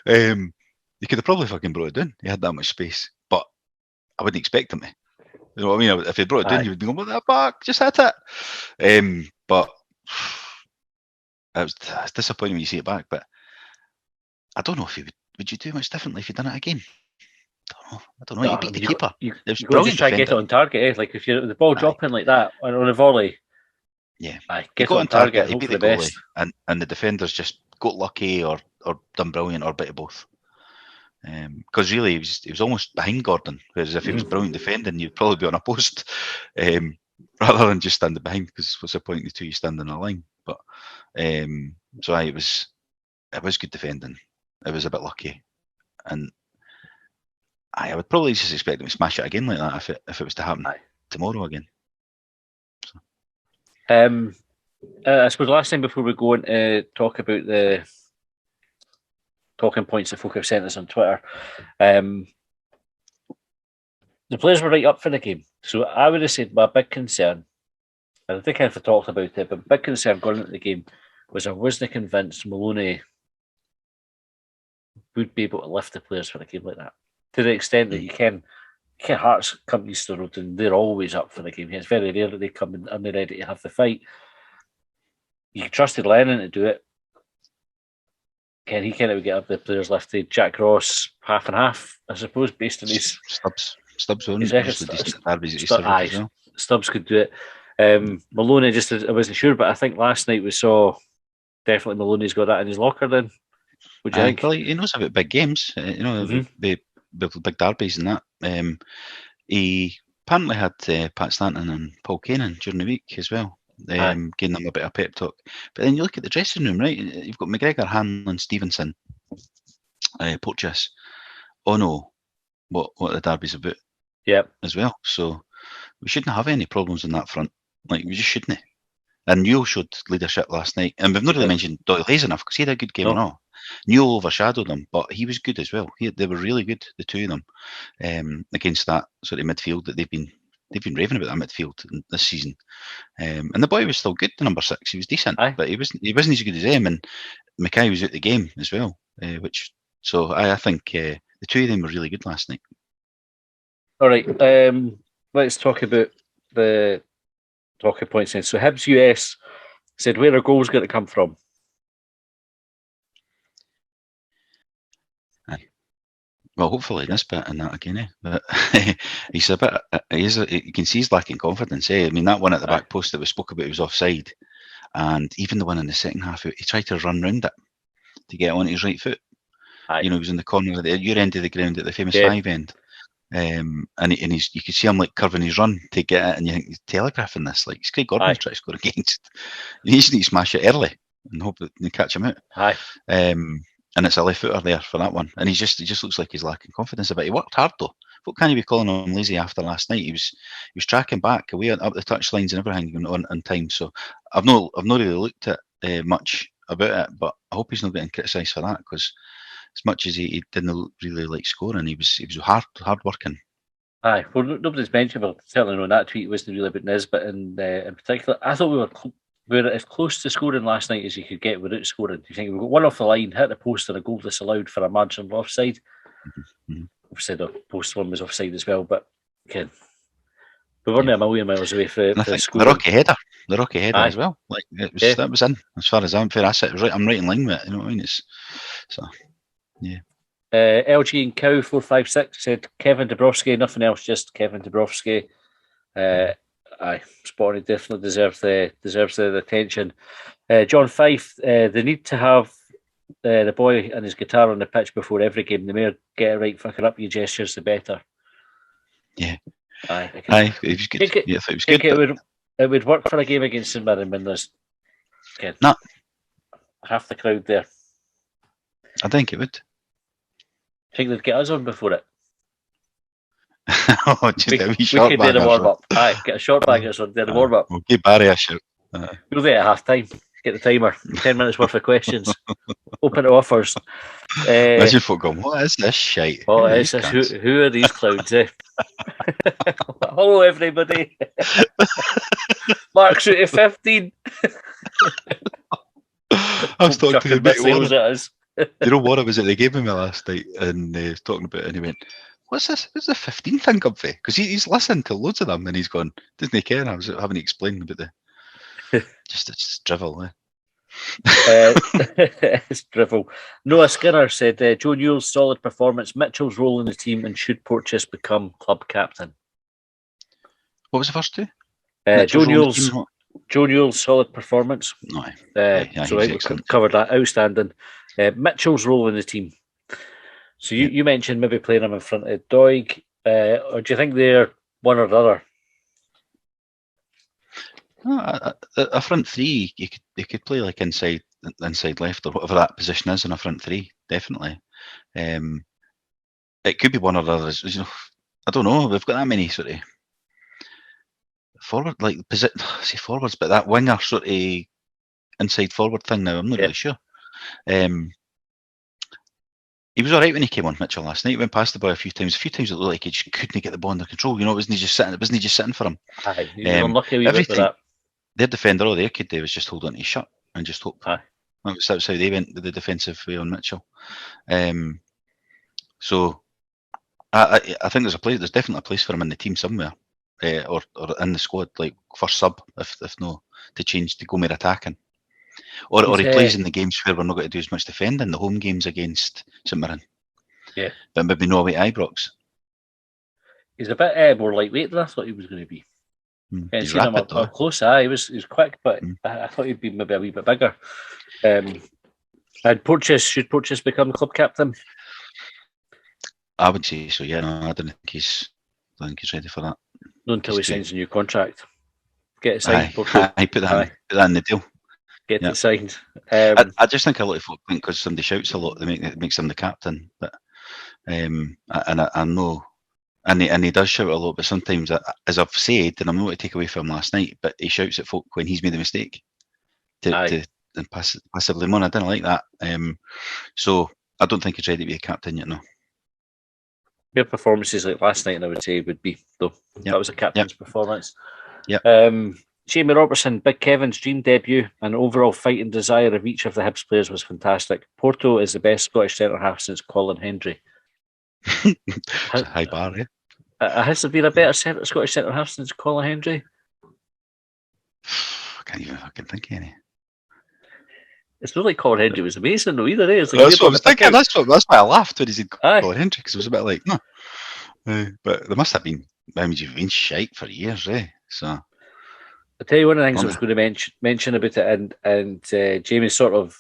He could have probably fucking brought it down. He had that much space. But I wouldn't expect him to. You know what I mean? If he brought it down, you would be going, what the fuck? Just hit it. But it's disappointing when you see it back. But I don't know if would you do much differently if you'd done it again? I don't know. You beat the keeper. You just try to get it on target. Like, if you're the ball dropping like that on a volley, get it on target. He beat the goalie, and the defenders just got lucky or done brilliant, or a bit of both. Because really, he was almost behind Gordon, whereas if he was brilliant defending, you'd probably be on a post rather than just standing behind. Because what's the point in the two you stand in a line? But so it was good defending. It was a bit lucky, and I would probably just expect him to smash it again like that if it was to happen. tomorrow again. So. I suppose last time before we go on to talk about the talking points that folk have sent us on Twitter, the players were right up for the game. So I would have said my big concern, and I think I've talked about it, but big concern going into the game was I wasn't convinced Maloney would be able to lift the players for a game like that. To the extent that you can Hearts come to Easter Road and they're always up for the game. It's very rare that they come in and they're ready to have the fight. You trusted Lennon to do it. He kind of get up the players lifted. Jack Ross, half and half, I suppose, based on his Stubbs on it. Stubbs could do it. Maloney, just I wasn't sure, but I think last night we saw definitely Maloney's got that in his locker. Then, would you think? Well, he knows about big games. The big derbies and that. He apparently had Pat Stanton and Paul Kanan during the week as well. Giving them a bit of pep talk. But then you look at the dressing room, right? You've got McGregor, Hanlon, Stevenson, Porteous. Know what the derby's about. Yep. As well. So we shouldn't have any problems on that front. Like, we just shouldn't. And Newell showed leadership last night. And we've not really mentioned Doyle Hayes enough because he had a good game and all. Newell overshadowed them, but he was good as well. They were really good, the two of them, against that sort of midfield that they've been raving about, that midfield this season. And the boy was still good, the number 6. He was decent, but he wasn't as good as him. And Mackay was out the game as well, so I think the two of them were really good last night. All right, let's talk about the talking points then. So Hibs US said, where are goals going to come from? Well, hopefully this bit and that again, but he's a bit. You can see he's lacking confidence. I mean, that one at the back post that we spoke about was offside, and even the one in the second half, he tried to run round it to get on his right foot. He was in the corner at your end of the ground at the famous 5 end, and you could see him like curving his run to get it, and you think he's telegraphing this. Like, it's Craig Gordon's trying to score against. He needs to smash it early and hope that they catch him out. And it's a left footer there for that one, and he just looks like he's lacking confidence a bit. He worked hard though. What can you be calling him lazy after last night? He was tracking back away up the touch lines and everything on time. So I've not really looked at much about it, but I hope he's not getting criticised for that, because as much as he didn't really like scoring, he was hard working. Well, nobody's mentioned, but certainly on that tweet wasn't really about Nisbet in particular. I thought we were as close to scoring last night as you could get without scoring. You think we've got one off the line, hit the post, and a goal disallowed for a marginal offside. Obviously, the post one was offside as well, but we weren't a million miles away from scoring. The Rocky header as well. Like, that was in, as far as I'm fair. I said, I'm right in line with it. You know what I mean? LG and Cow 456 said Kevin Dabrowski, nothing else, just Kevin Dabrowski. Spotty definitely deserves the attention. John Fife, they need to have the boy and his guitar on the pitch before every game. The more get it right, fucking up your gestures, the better. Yeah. It was good. It was good. It would work for a game against St Mirren when there's half the crowd there. I think it would. Think they'd get us on before it? We could do the warm up. Get a short bangers on, do the warm up. We'll give Barry a shout. We'll do it at half time. Get the timer. 10 minutes worth of questions. Open to offers. Imagine folk going, what is this shite? What is this? Who are these clowns? Hello, everybody. Mark's out of 15. I was talking to the you know what? I was at the game with me last night, and he was talking about it, and he went, what's this? What's the 15 thing up there? Because he's listened to loads of them, and he's gone, doesn't he care? And I was having to explain about the just drivel. It's drivel. Noah Skinner said, Joe Newell's solid performance, Mitchell's role in the team, and should Porteous become club captain? What was the first two? Joe Newell's solid performance. So we covered that. Outstanding. Mitchell's role in the team. So you mentioned maybe playing him in front of Doig, or do you think they're one or the other? A front three, you could play like inside left or whatever that position is in a front three. Definitely, it could be one or the other. You know, I don't know. We've got that many sort of forward, like say forwards, but that winger sort of inside forward thing. Now I'm not really sure. He was all right when he came on, Mitchell, last night. He went past the ball a few times. It looked like he just couldn't get the ball under control. You know, wasn't he just sitting for him? Aye, he was unlucky a wee bit with that. Their defender, all they could do was just hold on to his shut and just hope. Aye. That's how they went with the defensive way on Mitchell. So I think there's definitely a place for him in the team somewhere, or in the squad, like first sub, if no, to go more attacking. Or he plays in the games where we're not going to do as much defending, the home games against St Mirren. Yeah. But maybe no away at Ibrox. He's a bit more lightweight than I thought he was going to be. He's rapid, though. Up close. He was quick, but I thought he'd be maybe a wee bit bigger. And should Porteous become club captain? I would say so, yeah. No, I don't think he's ready for that. Not until he signs a new contract. Get it signed. Aye, put that in the deal. Get it signed. I just think a lot of folk think because somebody shouts a lot, it makes him the captain. But and I know, and he does shout a lot. But sometimes, as I've said, and I'm not going to take away from him last night, but he shouts at folk when he's made a mistake to pass the on. I didn't like that. So I don't think he's ready to be a captain yet. No. Your performances like last night, I would say, would be though. That was a captain's performance. Yeah. Jamie Robertson, Big Kevin's dream debut and overall fighting desire of each of the Hibs players was fantastic. Porto is the best Scottish centre-half since Colin Hendry. High bar, yeah. Has there been a better Scottish centre-half since Colin Hendry? I can't even fucking think of any. It's not like Colin Hendry was amazing though either. Like that's what I was thinking. That's why I laughed when he said Colin Hendry, because it was a bit like, no. But there must have been, you've been shite for years, So I'll tell you one of the things I was going to mention about it, and Jamie sort of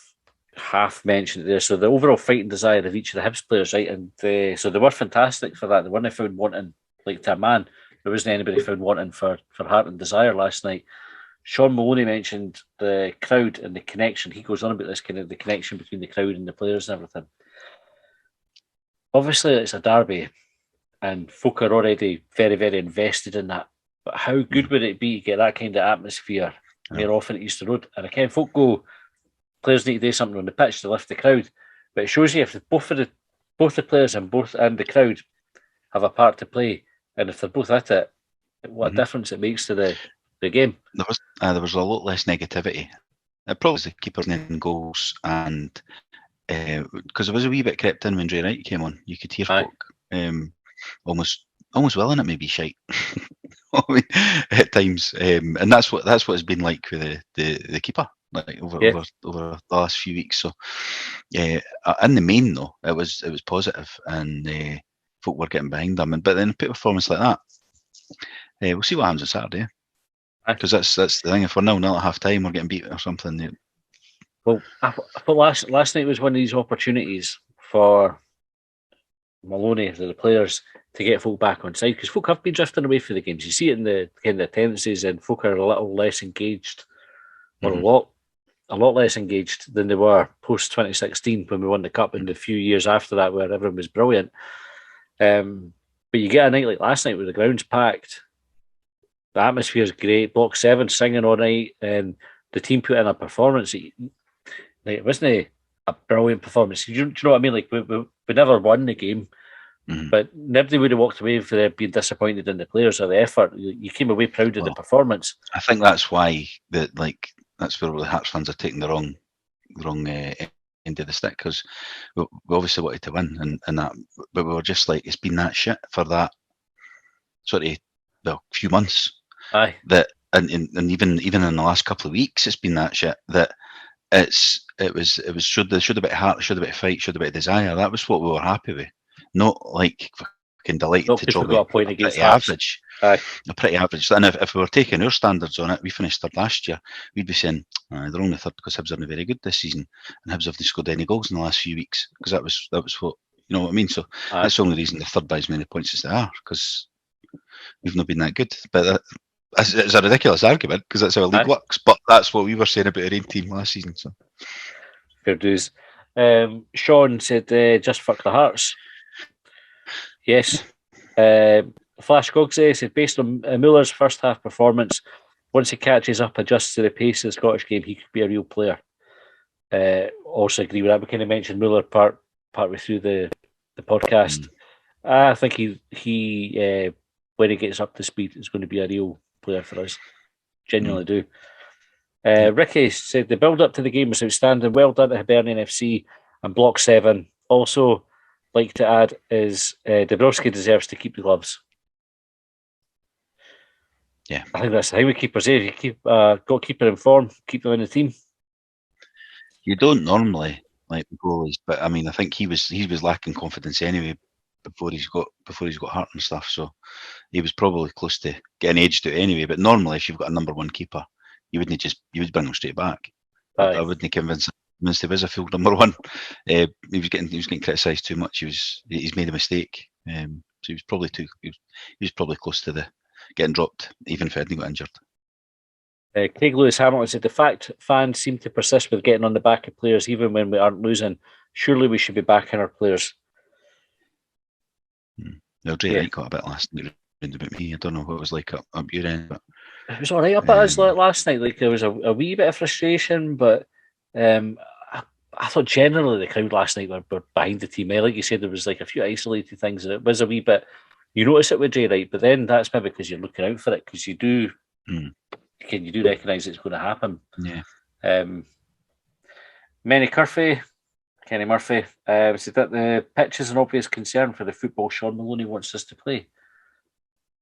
half mentioned it there. So the overall fighting desire of each of the Hibs players, right? And so they were fantastic for that. They weren't found wanting like to a man. There wasn't anybody found wanting for heart and desire last night. Sean Maloney mentioned the crowd and the connection. He goes on about this kind of the connection between the crowd and the players and everything. Obviously, it's a derby, and folk are already very, very invested in that. But how good would it be to get that kind of atmosphere more often at Easter Road? And again, folk go, players need to do something on the pitch to lift the crowd. But it shows you if both the players and the crowd have a part to play, and if they're both at it, what a difference it makes to the game. There was a lot less negativity. It probably was the keepers in goals, and because it was a wee bit crept in when Dre Wright came on, you could hear folk almost willing it maybe shite at times, and that's what it's been like with the keeper, like over the last few weeks. So in the main though, it was positive, and folk were getting behind them. But then a performance like that, we'll see what happens on Saturday, because that's the thing. If we're 0-0 at half time, we're getting beat or something. Well, I thought last night was one of these opportunities for Maloney, the players, to get folk back on side, because folk have been drifting away from the games. You see it in the kind of attendances, and folk are a little less engaged, or a lot less engaged than they were post 2016 when we won the cup, and the few years after that where everyone was brilliant. But you get a night like last night where the ground's packed, the atmosphere is great, Block 7 singing all night, and the team put in a performance. It wasn't a brilliant performance. Do you know what I mean? Like we never won the game. But nobody would have walked away if they'd been disappointed in the players or the effort. You came away proud of the performance. I think that's why that's where the Hearts fans are taking the wrong end of the stick, because we obviously wanted to win, and that, but we were just like, it's been that shit for that sort of few months. Aye. That and even in the last couple of weeks, it's been that shit that it showed a bit of heart, showed a bit of fight, showed a bit of desire. That was what we were happy with. Not like fucking delighted to drop a point against pretty average. A pretty average. And if we were taking our standards on it, we finished third last year, we'd be saying they're only third because Hibs aren't very good this season, and Hibs haven't scored any goals in the last few weeks, because that was what, you know what I mean. So that's the only reason they're third by as many points as they are, because we've not been that good. But it's a ridiculous argument, because that's how a league works. But that's what we were saying about our own team last season. So fair dues. Sean said, "Just fuck the Hearts." Yes. Flash Gogsey said, based on Muller's first half performance, once he catches up, adjusts to the pace of the Scottish game, he could be a real player. Also agree with that. We kind of mentioned Muller partway through the podcast. I think he when he gets up to speed, is going to be a real player for us. Genuinely do. Ricky said the build up to the game was outstanding. Well done to Hibernian FC and Block 7. Also, like to add is Dabrowski deserves to keep the gloves. Yeah, I think that's the thing with keepers. You keep got to keep them in form, keep them in the team. You don't normally like goalies, but I mean, I think he was lacking confidence anyway before he's got hurt and stuff. So he was probably close to getting edged out anyway. But normally, if you've got a number one keeper, you would bring him straight back. I wouldn't convince he was a full number one. He was getting criticised too much. He's made a mistake. So he was probably close to the getting dropped, even if he hadn't got injured. Craig Lewis Hamilton said the fact fans seem to persist with getting on the back of players even when we aren't losing. Surely we should be backing our players. Well, Dre Wright got a bit last night about me. I don't know what it was like up your end, but it was all right up at us last night. Like there was a wee bit of frustration, but I thought generally the crowd last night were behind the team. Like you said, there was like a few isolated things, and it was a wee bit. You notice it with Dre Wright, but then that's maybe because you're looking out for it because you do. You do recognise it's going to happen. Yeah. Kenny Murphy said that the pitch is an obvious concern for the football Sean Maloney wants us to play.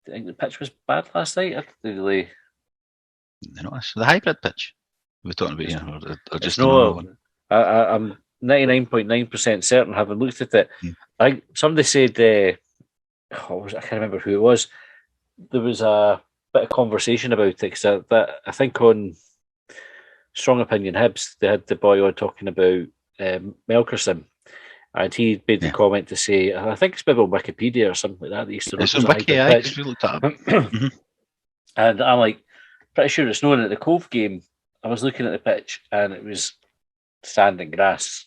Do you think the pitch was bad last night? I didn't really. The hybrid pitch we're talking about here, or just no one? I'm 99.9% certain, having looked at it. I think somebody said, I can't remember who it was. There was a bit of conversation about it because I think on Strong Opinion Hibs they had the boy on talking about Melkerson, and he made the comment to say, I think it's maybe on Wikipedia or something like that. It's on Wiki, I looked at it. And I'm like, pretty sure it's known at the Cove game. I was looking at the pitch and it was sand and grass,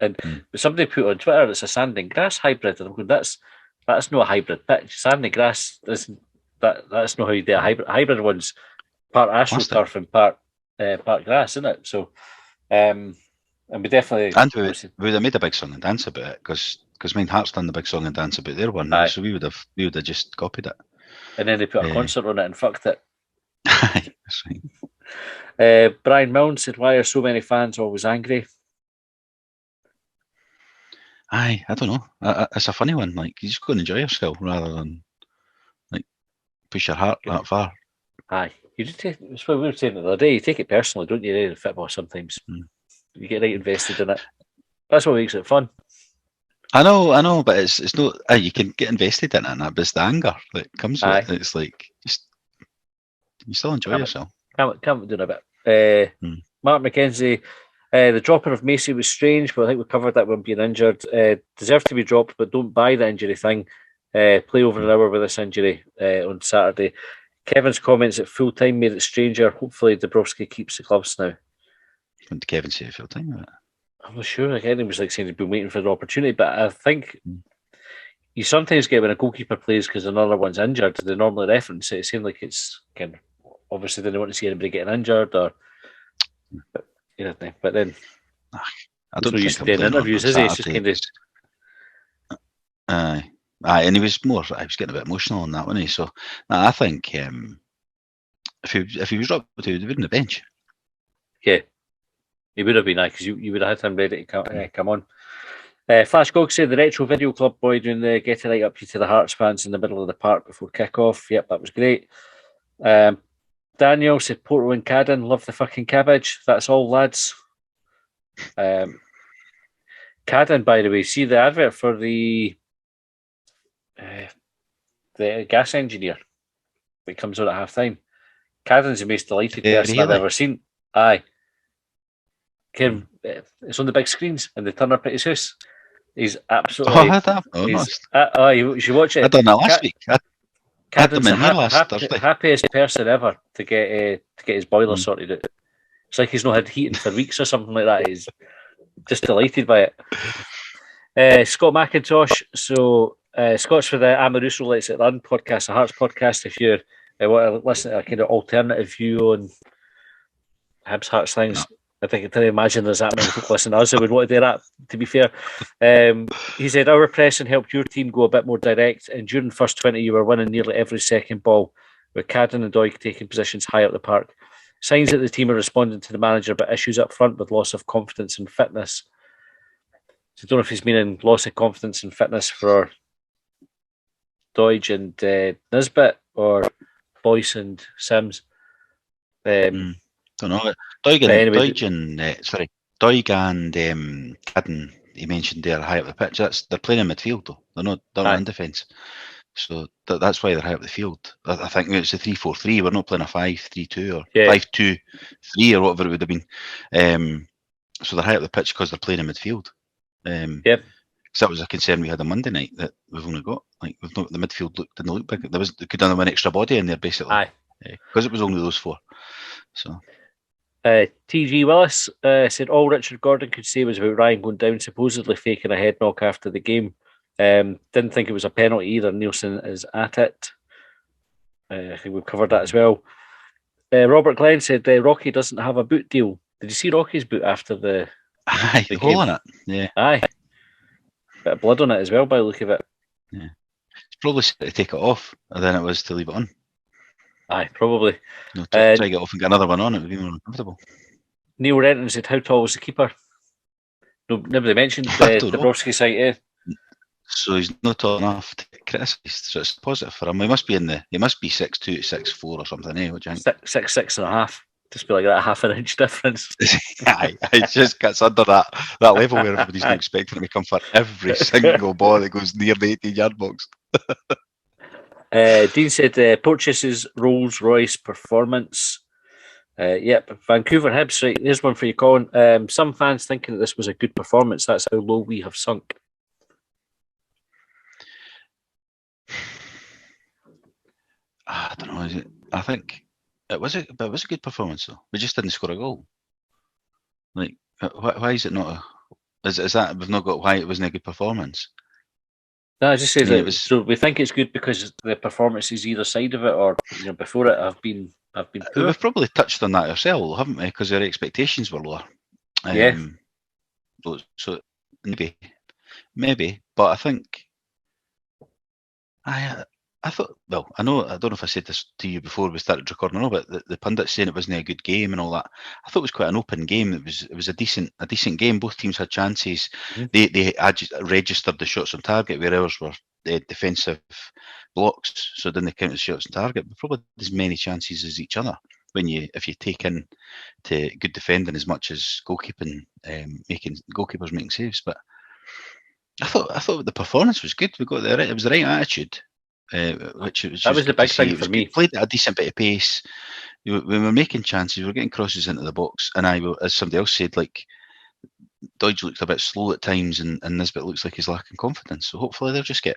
and somebody put on Twitter it's a sand and grass hybrid, and I'm going, that's not a hybrid pitch. Sand and grass isn't. That's not how you do a hybrid. Hybrid one's part astroturf and part grass, isn't it? So, and we definitely we would have made a big song and dance about it because Mind Hearts done the big song and dance about their one, so we would have just copied it. And then they put a concert on it and fucked it. That's right. Brian Milne said, "Why are so many fans always angry?" I don't know. It's a funny one. Like you just go and enjoy yourself rather than push your heart that far. You just take. That's what we were saying the other day. You take it personally, don't you? In football, sometimes you get right invested in it. That's what makes it fun. I know, but it's not. You can get invested in it, but it's the anger that comes with it. It's like just you still enjoy yourself. Can't do a bit. Mark McKenzie, the dropping of Macy was strange, but I think we covered that when being injured. Deserved to be dropped, but don't buy the injury thing. Play over an hour with this injury on Saturday. Kevin's comments at full time made it stranger. Hopefully, Dabrowski keeps the gloves now. When did Kevin say full time? I'm not sure. Again, he was like saying he'd been waiting for the opportunity, but I think you sometimes get when a goalkeeper plays because another one's injured. They normally reference it. It seems like it's kind of obviously they don't want to see anybody getting injured or. But then I don't used to doing interviews, is he? It's just kind of. And he was getting a bit emotional on that, wasn't he? So I think if he was dropped, he would have been on the bench. Yeah, he would have been, because you would have had him ready to come on. Flash Gog said the Retro Video Club boy doing the getting right up you to the Hearts fans in the middle of the park before kick-off. Yep, that was great. Daniel said Porto and Cadden, love the fucking cabbage. That's all, lads. Cadden, by the way, see the advert for the gas engineer that comes on at half time. Cadden's the most delighted person I've ever seen. Aye. It's on the big screens and they turn up at his house. He's absolutely. I had that. You should watch it. I done that last week. Cadden's the happiest person ever to get his boiler sorted out. It's like he's not had heating for weeks or something like that. He's just delighted by it. Scott McIntosh. So Scott's for the Amoruso Lets It Run podcast, the Hearts podcast. If you want to listen to a kind of alternative view on Hibs Hearts things, I think I can imagine there's that many people listening to us who would want to do that, to be fair. He said, our pressing helped your team go a bit more direct, and during the first 20 you were winning nearly every second ball, with Cadden and Doig taking positions high up the park. Signs that the team are responding to the manager, but issues up front with loss of confidence and fitness. So I don't know if he's meaning loss of confidence and fitness for Doig and Nisbet or Boyce and Sims. Don't know. Doig and Cadden, he mentioned they're high up the pitch. They're playing in midfield though. They're not in defence. So that's why they're high up the field. I think it's a 3-4-3. We're not playing a 5-3-2 or 5-2-3 or whatever it would have been. So they're high up the pitch because they're playing in midfield. Because that was a concern we had on Monday night, that we've only got the midfield didn't look big. They could have an extra body in there basically. Because it was only those four. So TG Willis said all Richard Gordon could say was about Ryan going down, supposedly faking a head knock after the game. Didn't think it was a penalty either. Nielsen is at it. I think we've covered that as well. Robert Glenn said Rocky doesn't have a boot deal. Did you see Rocky's boot after the hole in it? Yeah. Aye. Bit of blood on it as well by the look of it. Yeah. It's probably to take it off than it was to leave it on. Aye, probably. No, try to get off and get another one on, it would be more uncomfortable. Neil Renton said, how tall was the keeper? No, nobody mentioned the Dabrowski site, eh? So he's not tall enough to get criticised, so it's positive for him. He must be 6'2", 6'4" or something, eh? What do you think? 6'6.5". Just be like that, a half an inch difference. Aye, it just gets under that level where everybody's not expecting him to come for every single ball that goes near the 18-yard box. Dean said Porteous's Rolls Royce performance. Yep, Vancouver Hibs, right, there's one for you, Colin. Some fans thinking that this was a good performance. That's how low we have sunk. I don't know. I think it was a good performance though. We just didn't score a goal. Like, why is it not? Is that we've not got why it wasn't a good performance? No, I just say that. So we think it's good because the performances either side of it, or before it, have been poor. We've probably touched on that ourselves, haven't we? Because our expectations were lower. So maybe, but I think I thought. Well, I don't know if I said this to you before we started recording, but the pundits saying it wasn't a good game and all that. I thought it was quite an open game. It was a decent game. Both teams had chances. Mm-hmm. They had registered the shots on target, where ours were defensive blocks, so then they counted shots on target. But probably as many chances as each other if you take in to good defending as much as goalkeepers making saves. But I thought the performance was good. It was the right attitude. Which was that was the big thing for me. Played at a decent bit of pace. We were making chances. We were getting crosses into the box, and as somebody else said, like Doig looked a bit slow at times, and Nisbet looks like he's lacking confidence. So hopefully they'll just get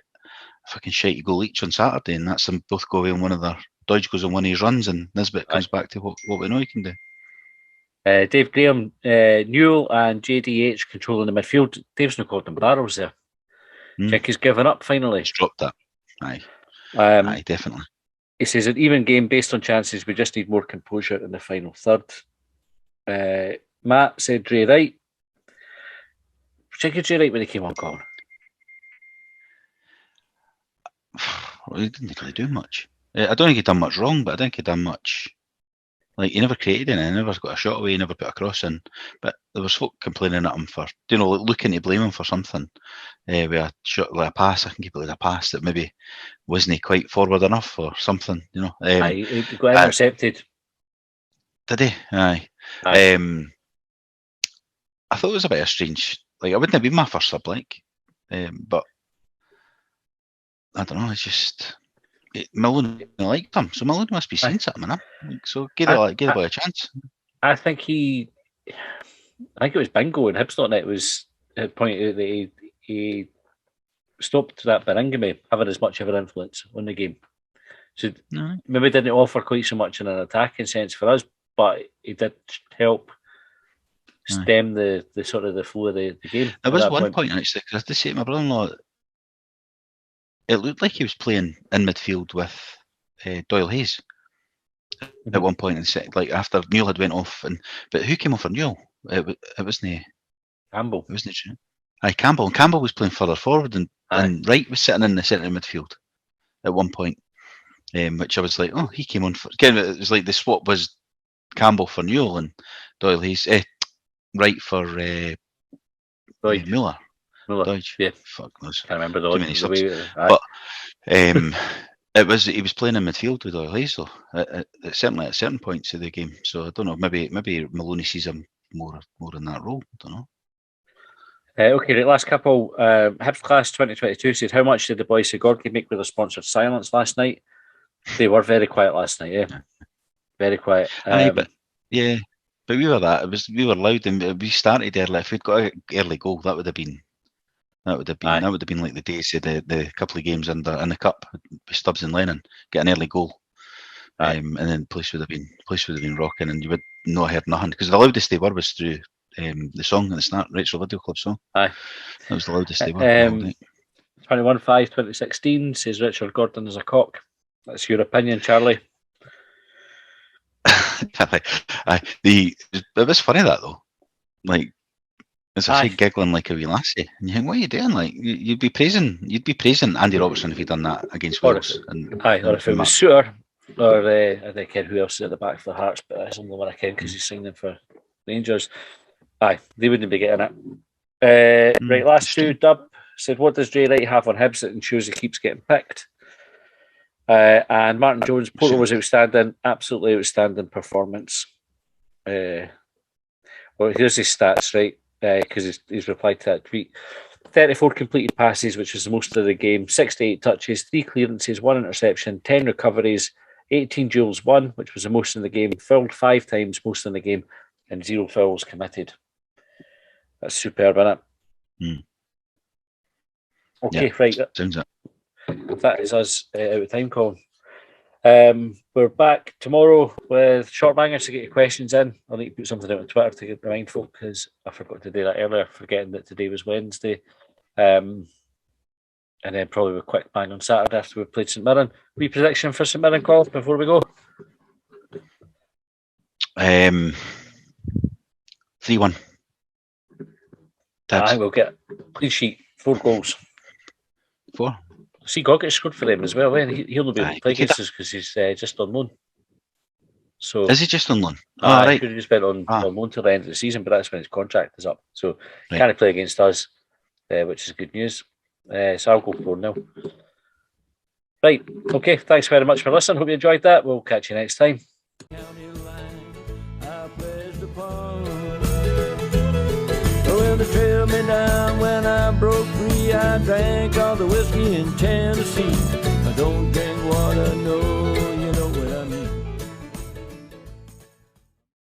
a fucking shitey goal each on Saturday, and that's them both go away on one of their. Doig goes on one of his runs, and Nisbet comes back to what we know he can do. Dave Graham, Newell and JDH controlling the midfield. Dave's not called them barrels there. Think he's given up finally. He's dropped that. Aye. Aye, definitely. He says an even game based on chances. We just need more composure in the final third. Matt said Dre Wright. Check Dre Wright when he came on, Colin. Well, he didn't really do much. I don't think he'd done much wrong, but I think he'd done much. Like, he never created anything, he never got a shot away, he never put a cross in. But there was folk complaining at him for, looking to blame him for something. With a shot, like a pass, I think he played a pass that maybe wasn't quite forward enough or something, he got intercepted. Did he? Aye. I thought it was a bit of strange. Like, I wouldn't have been my first sub, but I don't know. It's just Maloney liked him, so Maloney must be seeing something in him. So give the boy a chance. I think it was bingo, and Hibs.net had pointed out that he stopped that Berengame having as much of an influence on the game. So maybe didn't offer quite so much in an attacking sense for us, but he did help stem the sort of the flow of the game. There was one point actually, because I had to say to my brother-in-law, it looked like he was playing in midfield with Doyle Hayes at one point in the set, like after Newell had went off. But who came off for Newell? It wasn't Campbell. It wasn't Campbell. And Campbell was playing further forward, and Wright was sitting in the centre of midfield at one point, which I was like, oh, he came on for. Again, it was like the swap was Campbell for Newell and Doyle Hayes, Wright for Muller. Deutsch. Yeah. Fuck knows. Can't remember Too many subs. But he was playing in midfield with Doyle Hayes, though, certainly at certain points of the game. So I don't know. Maybe Maloney sees him more in that role. I don't know. Okay, right, last couple. Hibs Class 2022 said, how much did the boys say Gorky make with their sponsored silence last night? They were very quiet last night, yeah. Very quiet. But we were that. We were loud and we started early. If we'd got an early goal, that would have been like the days of the couple of games in the cup with Stubbs and Lennon, get an early goal. And then the place would have been rocking, and you would not heard nothing, because the loudest they were was through the song at the start, Retro Video Club song. That was the loudest they were. 21/5/2016 says Richard Gordon is a cock. That's your opinion, Charlie. It was funny that though. Like, as I say, giggling like a wee lassie, and you think, what are you doing? Like, you'd be praising Andy Robertson if he'd done that against Wales. Or if it was Suter, or I don't care who else is at the back for the Hearts, but that's the only one I can because he's signing for Rangers. They wouldn't be getting it. Right, last two. Dub said, what does Jay Wright have on Hibs that ensures he keeps getting picked? And Martin Jones, Porter was outstanding, absolutely outstanding performance. Well, here's his stats, right? Because he's replied to that tweet. 34 completed passes, which was the most of the game, 68 touches, 3 clearances, 1 interception, 10 recoveries, 18 duels won, which was the most in the game, fouled 5 times, most in the game, and 0 fouls committed. That's superb, isn't it? Okay, right. Sounds it. That is us out of time, Colin. We're back tomorrow with short bangers to get your questions in. I'll need to put something out on Twitter to remind folk, because I forgot to do that earlier, forgetting that today was Wednesday. And then probably a quick bang on Saturday after we've played St Mirren. Wee prediction for St Mirren, Colin, before we go? 3-1. We'll get clean sheet, 4 goals. 4. See, Goggett scored for them as well. He'll not be able to play against us because he's just on loan. So is he just on loan? Right. He just went on loan till the end of the season, but that's when his contract is up. So he can't play against us, which is good news. So I'll go 4-0. Right. Okay. Thanks very much for listening. Hope you enjoyed that. We'll catch you next time. Well, they trailed me down when I broke free. I drank all the whiskey in Tennessee. I don't drink water, no.